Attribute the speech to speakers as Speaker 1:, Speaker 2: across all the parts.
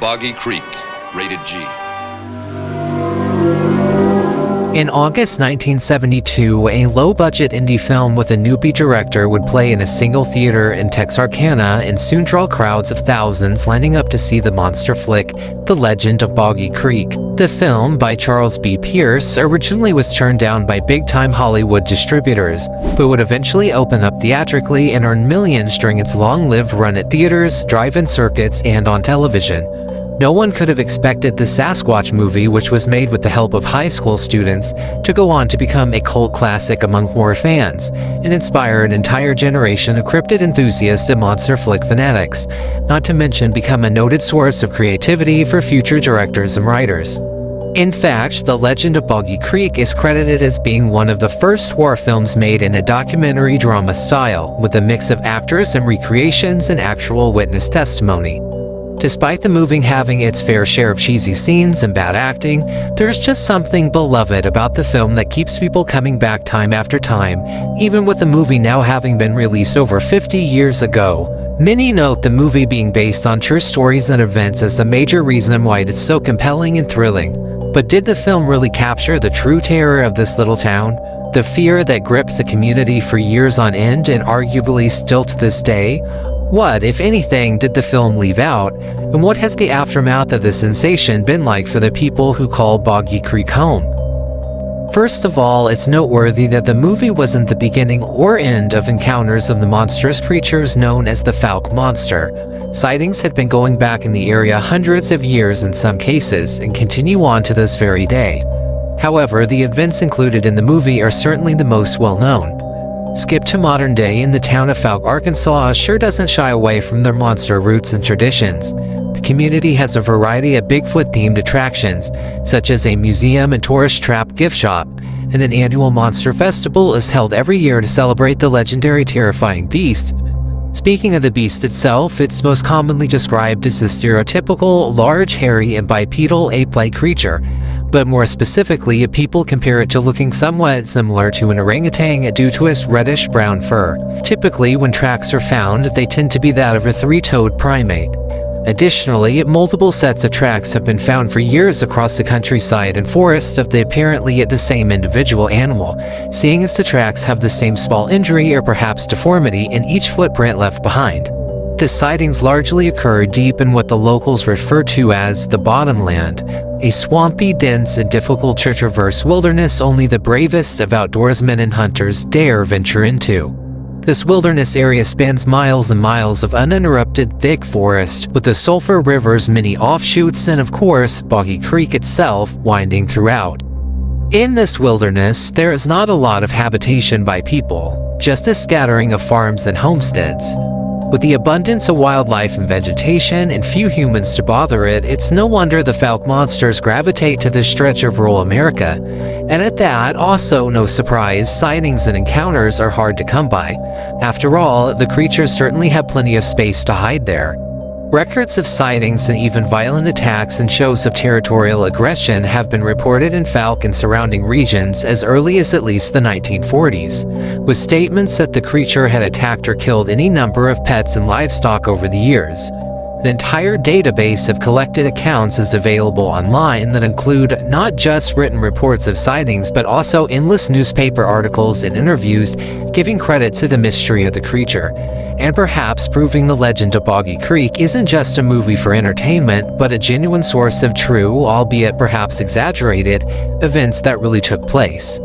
Speaker 1: Boggy Creek, rated G.
Speaker 2: In August 1972, a low-budget indie film with a newbie director would play in a single theater in Texarkana and soon draw crowds of thousands lining up to see the monster flick, The Legend of Boggy Creek. The film, by Charles B. Pierce, originally was turned down by big-time Hollywood distributors, but would eventually open up theatrically and earn millions during its long-lived run at theaters, drive-in circuits, and on television. No one could have expected the Sasquatch movie, which was made with the help of high school students, to go on to become a cult classic among horror fans, and inspire an entire generation of cryptid enthusiasts and monster flick fanatics, not to mention become a noted source of creativity for future directors and writers. In fact, The Legend of Boggy Creek is credited as being one of the first horror films made in a documentary drama style, with a mix of actors and recreations and actual witness testimony. Despite the movie having its fair share of cheesy scenes and bad acting, there's just something beloved about the film that keeps people coming back time after time, even with the movie now having been released over 50 years ago. Many note the movie being based on true stories and events as the major reason why it's so compelling and thrilling. But did the film really capture the true terror of this little town? The fear that gripped the community for years on end and arguably still to this day? What, if anything, did the film leave out, and what has the aftermath of the sensation been like for the people who call Boggy Creek home? First of all, it's noteworthy that the movie wasn't the beginning or end of encounters of the monstrous creatures known as the Loch Monster. Sightings had been going back in the area hundreds of years in some cases, and continue on to this very day. However, the events included in the movie are certainly the most well-known. Skip to modern day, and the town of Fouke, Arkansas sure doesn't shy away from their monster roots and traditions. The community has a variety of Bigfoot-themed attractions, such as a museum and tourist trap gift shop, and an annual monster festival is held every year to celebrate the legendary terrifying beast. Speaking of the beast itself, it's most commonly described as the stereotypical, large, hairy, and bipedal ape-like creature, but more specifically, people compare it to looking somewhat similar to an orangutan due to its reddish-brown fur. Typically, when tracks are found, they tend to be that of a three-toed primate. Additionally, multiple sets of tracks have been found for years across the countryside and forest of the apparently the same individual animal, seeing as the tracks have the same small injury or perhaps deformity in each footprint left behind. The sightings largely occur deep in what the locals refer to as the bottomland, a swampy, dense, and difficult to traverse wilderness only the bravest of outdoorsmen and hunters dare venture into. This wilderness area spans miles and miles of uninterrupted, thick forest, with the Sulphur River's many offshoots and, of course, Boggy Creek itself winding throughout. In this wilderness, there is not a lot of habitation by people, just a scattering of farms and homesteads. With the abundance of wildlife and vegetation and few humans to bother it, it's no wonder the Loch Monsters gravitate to this stretch of rural America. And at that, also no surprise, sightings and encounters are hard to come by. After all, the creatures certainly have plenty of space to hide there. Records of sightings and even violent attacks and shows of territorial aggression have been reported in Fouke and surrounding regions as early as at least the 1940s, with statements that the creature had attacked or killed any number of pets and livestock over the years. An entire database of collected accounts is available online that include not just written reports of sightings but also endless newspaper articles and interviews giving credit to the mystery of the creature, and perhaps proving The Legend of Boggy Creek isn't just a movie for entertainment but a genuine source of true, albeit perhaps exaggerated, events that really took place.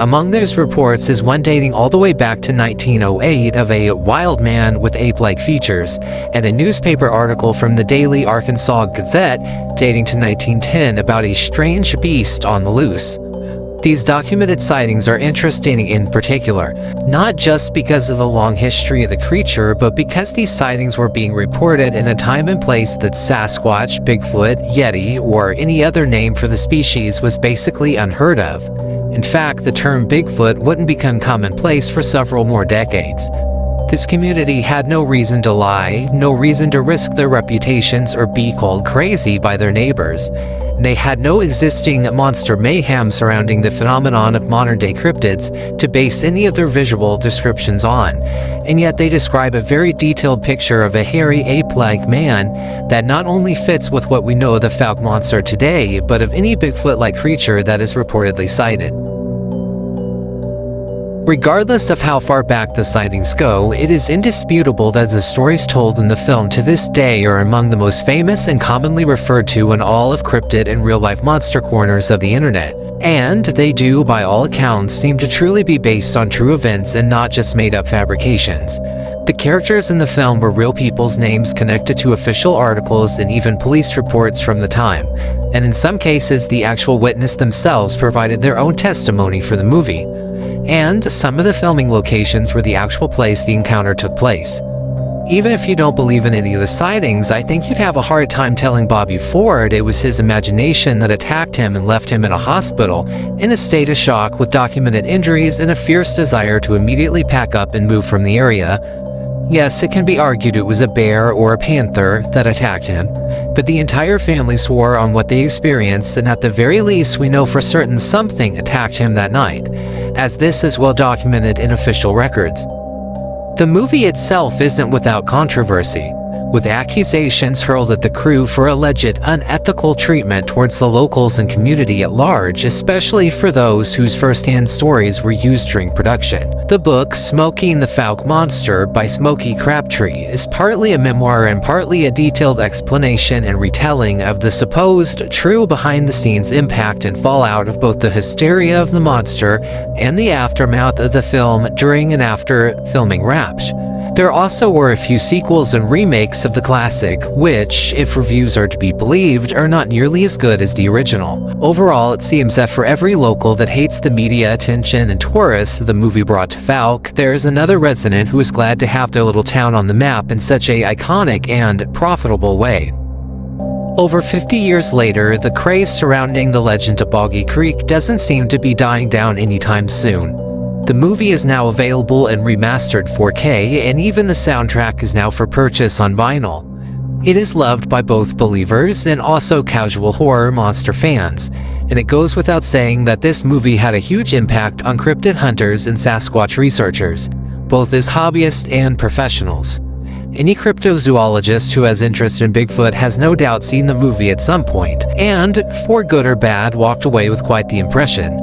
Speaker 2: Among those reports is one dating all the way back to 1908 of a wild man with ape-like features, and a newspaper article from the Daily Arkansas Gazette dating to 1910 about a strange beast on the loose. These documented sightings are interesting in particular, not just because of the long history of the creature, but because these sightings were being reported in a time and place that Sasquatch, Bigfoot, Yeti, or any other name for the species was basically unheard of. In fact, the term Bigfoot wouldn't become commonplace for several more decades. This community had no reason to lie, no reason to risk their reputations or be called crazy by their neighbors. and they had no existing monster mayhem surrounding the phenomenon of modern-day cryptids to base any of their visual descriptions on, and yet they describe a very detailed picture of a hairy ape-like man that not only fits with what we know of the Fouke monster today, but of any Bigfoot-like creature that is reportedly sighted. Regardless of how far back the sightings go, it is indisputable that the stories told in the film to this day are among the most famous and commonly referred to in all of cryptid and real-life monster corners of the internet. And they do, by all accounts, seem to truly be based on true events and not just made-up fabrications. The characters in the film were real people's names connected to official articles and even police reports from the time, and in some cases the actual witness themselves provided their own testimony for the movie. And some of the filming locations were the actual place the encounter took place. Even if you don't believe in any of the sightings, I think you'd have a hard time telling Bobby Ford it was his imagination that attacked him and left him in a hospital in a state of shock with documented injuries and a fierce desire to immediately pack up and move from the area. Yes, it can be argued it was a bear or a panther that attacked him, but the entire family swore on what they experienced, and at the very least we know for certain something attacked him that night, as this is well documented in official records. The movie itself isn't without controversy, with accusations hurled at the crew for alleged unethical treatment towards the locals and community at large, especially for those whose first-hand stories were used during production. The book, Smoking the Fouke Monster by Smokey Crabtree, is partly a memoir and partly a detailed explanation and retelling of the supposed true behind-the-scenes impact and fallout of both the hysteria of the monster and the aftermath of the film during and after filming wraps. There also were a few sequels and remakes of the classic, which, if reviews are to be believed, are not nearly as good as the original. Overall, it seems that for every local that hates the media attention and tourists the movie brought to Fouke, there is another resident who is glad to have their little town on the map in such a iconic and profitable way. Over 50 years later, the craze surrounding the Legend of Boggy Creek doesn't seem to be dying down anytime soon. The movie is now available in remastered 4K, and even the soundtrack is now for purchase on vinyl. It is loved by both believers and also casual horror monster fans, and it goes without saying that this movie had a huge impact on cryptid hunters and Sasquatch researchers, both as hobbyists and professionals. Any cryptozoologist who has interest in Bigfoot has no doubt seen the movie at some point, and, for good or bad, walked away with quite the impression.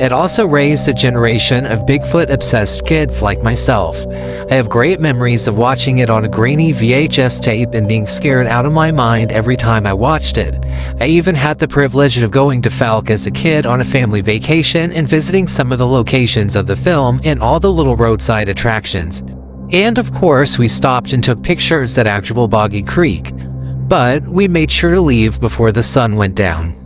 Speaker 2: It also raised a generation of Bigfoot-obsessed kids like myself. I have great memories of watching it on a grainy VHS tape and being scared out of my mind every time I watched it. I even had the privilege of going to Fouke as a kid on a family vacation and visiting some of the locations of the film and all the little roadside attractions. And of course, we stopped and took pictures at actual Boggy Creek. But we made sure to leave before the sun went down.